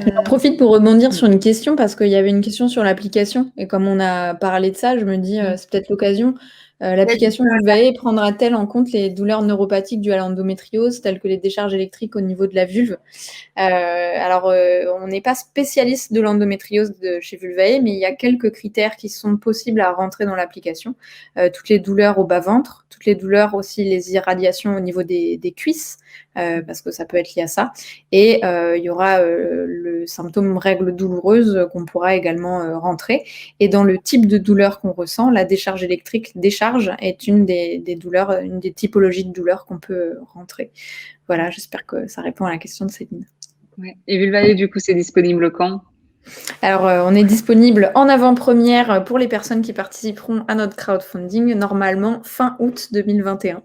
J'en profite pour rebondir sur une question parce qu'il y avait une question sur l'application et comme on a parlé de ça, je me dis c'est peut-être l'occasion. L'application Vulvae prendra-t-elle en compte les douleurs neuropathiques dues à l'endométriose telles que les décharges électriques au niveau de la vulve? On n'est pas spécialiste de l'endométriose chez Vulvae, mais il y a quelques critères qui sont possibles à rentrer dans l'application. Toutes les douleurs au bas-ventre, toutes les douleurs aussi, les irradiations au niveau des cuisses, parce que ça peut être lié à ça. Et il y aura le symptôme règles douloureuses qu'on pourra également rentrer. Et dans le type de douleur qu'on ressent, la décharge électrique est une des douleurs, une des typologies de douleurs qu'on peut rentrer. Voilà, j'espère que ça répond à la question de Céline. Ouais. Et Vulvae, du coup, c'est disponible quand? Alors, on est disponible en avant-première pour les personnes qui participeront à notre crowdfunding, normalement fin août 2021.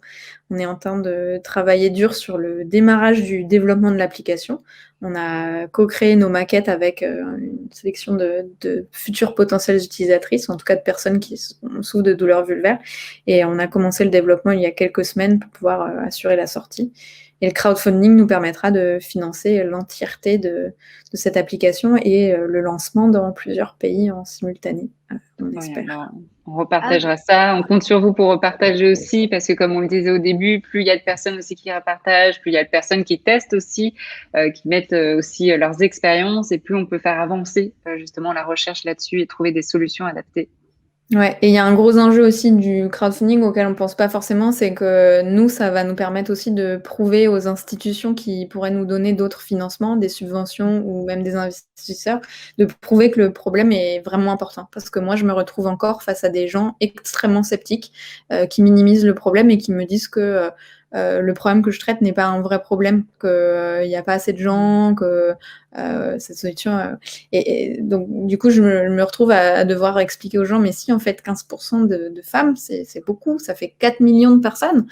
On est en train de travailler dur sur le démarrage du développement de l'application. On a co-créé nos maquettes avec une sélection de futures potentielles utilisatrices, en tout cas de personnes qui souffrent de douleurs vulvaires. Et on a commencé le développement il y a quelques semaines pour pouvoir assurer la sortie. Et le crowdfunding nous permettra de financer l'entièreté de cette application et le lancement dans plusieurs pays en simultané, on espère. Alors, on repartagera ça. On compte sur vous pour repartager aussi, parce que comme on le disait au début, plus il y a de personnes aussi qui repartagent, plus il y a de personnes qui testent aussi, qui mettent aussi leurs expériences, et plus on peut faire avancer justement la recherche là-dessus et trouver des solutions adaptées. Ouais, et il y a un gros enjeu aussi du crowdfunding auquel on pense pas forcément, c'est que nous, ça va nous permettre aussi de prouver aux institutions qui pourraient nous donner d'autres financements, des subventions ou même des investisseurs, de prouver que le problème est vraiment important. Parce que moi, je me retrouve encore face à des gens extrêmement sceptiques qui minimisent le problème et qui me disent que le problème que je traite n'est pas un vrai problème, qu'il n'y a pas assez de gens, que cette solution... Et donc, du coup, je me retrouve à devoir expliquer aux gens, mais si, en fait, 15% de femmes, c'est beaucoup, ça fait 4 millions de personnes.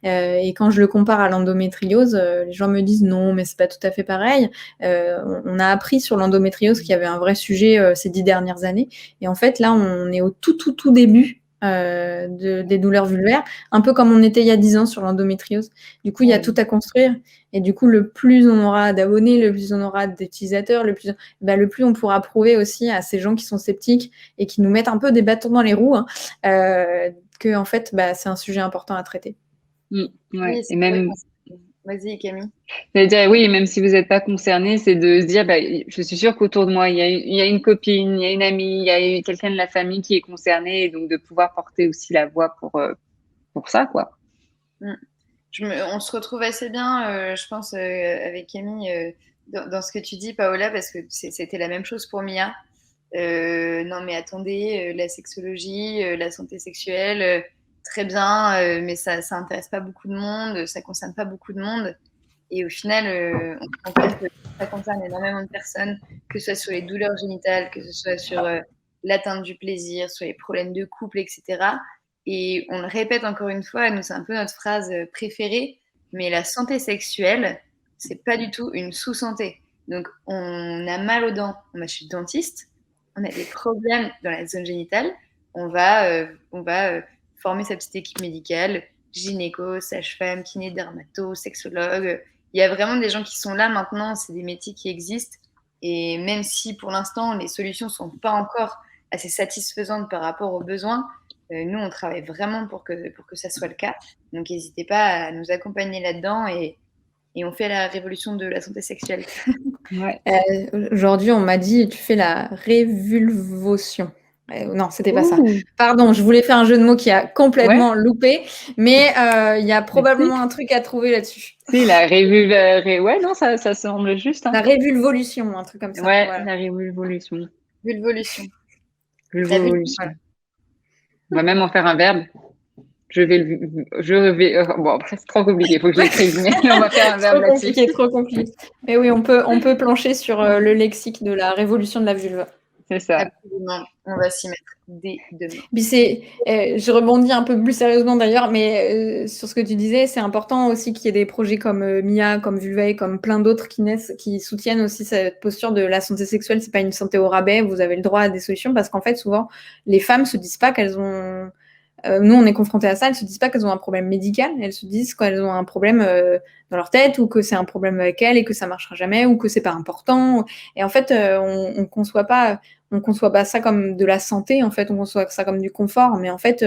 Et quand je le compare à l'endométriose, les gens me disent non, mais c'est pas tout à fait pareil. On a appris sur l'endométriose qu'il y avait un vrai sujet ces 10 dernières années. Et en fait, là, on est au tout début des douleurs vulvaires, un peu comme on était il y a 10 ans sur l'endométriose. Du coup, il y a tout à construire. Et du coup, le plus on aura d'abonnés, le plus on aura d'utilisateurs, le plus on pourra prouver aussi à ces gens qui sont sceptiques et qui nous mettent un peu des bâtons dans les roues, que en fait, c'est un sujet important à traiter. Ouais. Oui, et même... Vas-y, Camille. C'est-à-dire, oui, même si vous n'êtes pas concerné, c'est de se dire, je suis sûre qu'autour de moi, il y a une copine, il y a une amie, il y a quelqu'un de la famille qui est concerné, et donc de pouvoir porter aussi la voix pour ça, quoi. On se retrouve assez bien, je pense, avec Camille, dans ce que tu dis, Paola, parce que c'était la même chose pour Mia. Non, mais attendez, la sexologie, la santé sexuelle, très bien, mais ça intéresse pas beaucoup de monde, ça concerne pas beaucoup de monde. Et au final, on se rend compte que ça concerne énormément de personnes, que ce soit sur les douleurs génitales, que ce soit sur l'atteinte du plaisir, sur les problèmes de couple, etc. Et on le répète encore une fois, nous, c'est un peu notre phrase préférée, mais la santé sexuelle, c'est pas du tout une sous-santé. Donc, on a mal aux dents, on va chez le dentiste, on a des problèmes dans la zone génitale, on va former sa petite équipe médicale, gynéco, sage-femme, kiné, dermato, sexologue. Il y a vraiment des gens qui sont là maintenant, c'est des métiers qui existent. Et même si pour l'instant, les solutions ne sont pas encore assez satisfaisantes par rapport aux besoins, nous, on travaille vraiment pour que ça soit le cas. Donc, n'hésitez pas à nous accompagner là-dedans et on fait la révolution de la santé sexuelle. Aujourd'hui, on m'a dit, tu fais la révulvotion. Non, c'était pas ça. Ouh. Pardon, je voulais faire un jeu de mots qui a complètement loupé, mais il y a probablement un truc à trouver là-dessus. Si, la ouais, non, ça semble juste. La révulvolution, un truc comme ça. Ouais, voilà. la révolution. Vulvolution. Vulvolution. On va même en faire un verbe. Bon, c'est trop compliqué, il faut que je l'écrive, mais on va faire un verbe là-dessus. Trop compliqué. Mais oui, on peut plancher sur le lexique de la révolution de la vulve. C'est ça. Absolument, on va s'y mettre dès demain. Puis je rebondis un peu plus sérieusement d'ailleurs, mais sur ce que tu disais, c'est important aussi qu'il y ait des projets comme Mia, comme Vulvae, comme plein d'autres qui naissent, qui soutiennent aussi cette posture de la santé sexuelle. C'est pas une santé au rabais, vous avez le droit à des solutions, parce qu'en fait, souvent, les femmes se disent pas qu'elles ont nous, on est confrontés à ça, elles se disent pas qu'elles ont un problème médical, elles se disent qu'elles ont un problème dans leur tête, ou que c'est un problème avec elles et que ça marchera jamais, ou que c'est pas important. Et en fait, on conçoit pas ça comme de la santé, en fait, on conçoit ça comme du confort, mais en fait,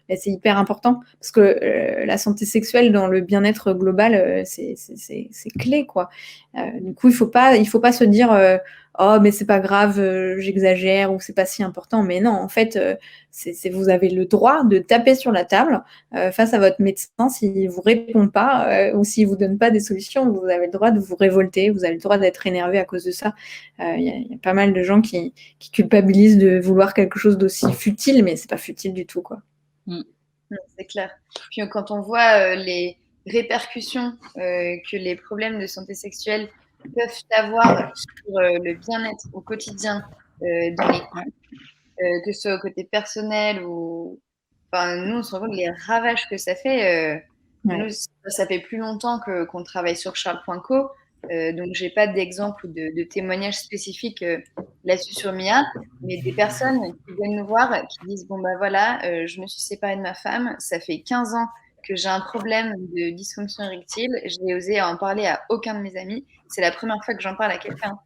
c'est hyper important parce que la santé sexuelle dans le bien-être global, c'est clé, quoi. Du coup, il faut pas se dire oh, mais c'est pas grave, j'exagère, ou c'est pas si important. Mais non, en fait, vous avez le droit de taper sur la table face à votre médecin s'il vous répond pas ou s'il vous donne pas des solutions. Vous avez le droit de vous révolter, vous avez le droit d'être énervé à cause de ça. Il y a pas mal de gens qui culpabilisent de vouloir quelque chose d'aussi futile, mais c'est pas futile du tout, quoi. C'est clair. Puis quand on voit les répercussions que les problèmes de santé sexuelle peuvent avoir sur le bien-être au quotidien dans les couples, que ce soit au côté personnel ou... Enfin, nous, on se rend compte les ravages que ça fait. Nous, ça fait plus longtemps qu'on travaille sur Charles.co, donc j'ai pas d'exemple ou de témoignage spécifique là-dessus sur Mia, mais des personnes qui viennent nous voir, qui disent bon bah voilà, je me suis séparée de ma femme, ça fait 15 ans que j'ai un problème de dysfonction érectile, je n'ai osé en parler à aucun de mes amis, c'est la première fois que j'en parle à quelqu'un.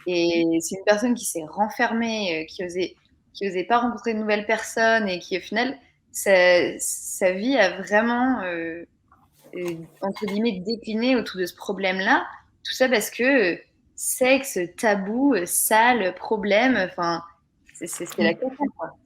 Et c'est une personne qui s'est renfermée, qui osait pas rencontrer de nouvelles personnes et qui au final sa vie a vraiment entre guillemets décliné autour de ce problème-là. Tout ça parce que sexe, tabou, sale, problème, enfin c'est la question, quoi.